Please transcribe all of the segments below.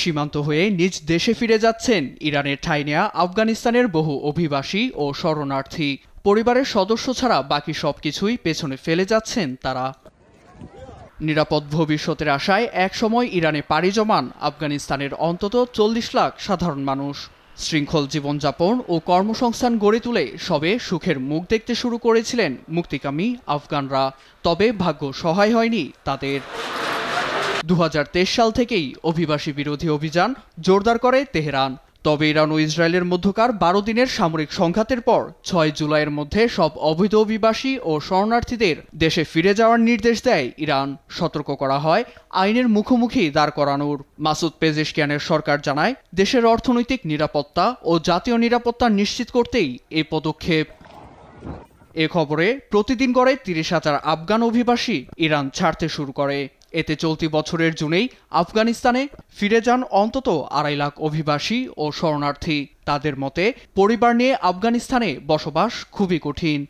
সীমান্ত হয়ে নিজ দেশে ফিরে যাচ্ছেন ইরানের ঠাঁই নেয়া আফগানিস্তানের বহু অভিবাসী ও শরণার্থী। পরিবারের সদস্য ছাড়া বাকি সবকিছুই পেছনে ফেলে যাচ্ছেন তারা। নিরাপদ ভবিষ্যতের আশায় একসময় ইরানে পাড়ি জমান আফগানিস্তানের অন্তত ৪০ লাখ সাধারণ মানুষ। শৃঙ্খল জীবনযাপন ও কর্মসংস্থান গড়ে তুলে সবে সুখের মুখ দেখতে শুরু করেছিলেন মুক্তিকামী আফগানরা। তবে ভাগ্য সহায় হয়নি তাদের। ২০২৩ সাল থেকেই অভিবাসী বিরোধী অভিযান জোরদার করে তেহরান। তবে ইরান ও ইসরায়েলের মধ্যকার ১২ দিনের সামরিক সংঘাতের পর ৬ জুলাইয়ের মধ্যে সব অবৈধ অভিবাসী ও শরণার্থীদের দেশে ফিরে যাওয়ার নির্দেশ দেয় ইরান। সতর্ক করা হয় আইনের মুখোমুখি দাঁড় করানোর। মাসুদ পেজেশকিয়ানের সরকার জানায়, দেশের অর্থনৈতিক নিরাপত্তা ও জাতীয় নিরাপত্তা নিশ্চিত করতেই এই পদক্ষেপ। এ খবরে প্রতিদিন গড়ে ৩০,০০০ আফগান অভিবাসী ইরান ছাড়তে শুরু করে। এতে চলতি বছরের জুনেই আফগানিস্তানে ফিরে যান অন্তত ২.৫ লাখ অভিবাসী ও শরণার্থী। তাদের মতে, পরিবার নিয়ে আফগানিস্তানে বসবাস খুবই কঠিন।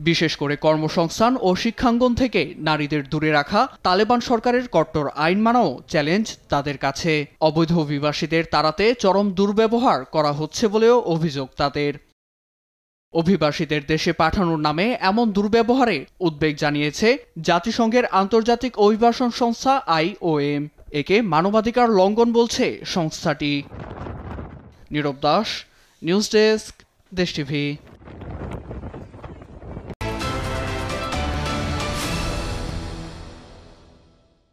বিশেষ করে কর্মসংস্থান ও শিক্ষাঙ্গন থেকে নারীদের দূরে রাখা তালেবান সরকারের কট্টর আইন মানাও চ্যালেঞ্জ তাদের কাছে। অবৈধ অভিবাসীদের তাড়াতে চরম দুর্ব্যবহার করা হচ্ছে বলেও অভিযোগ তাদের। অভিবাসীদের দেশে পাঠানোর নামে এমন দুর্ব্যবহারে উদ্বেগ জানিয়েছে জাতিসংঘের আন্তর্জাতিক অভিবাসন সংস্থা IOM। একে মানবাধিকার লঙ্ঘন বলছে সংস্থাটি। নীরব দাস, নিউজ ডেস্ক, দেশ টিভি।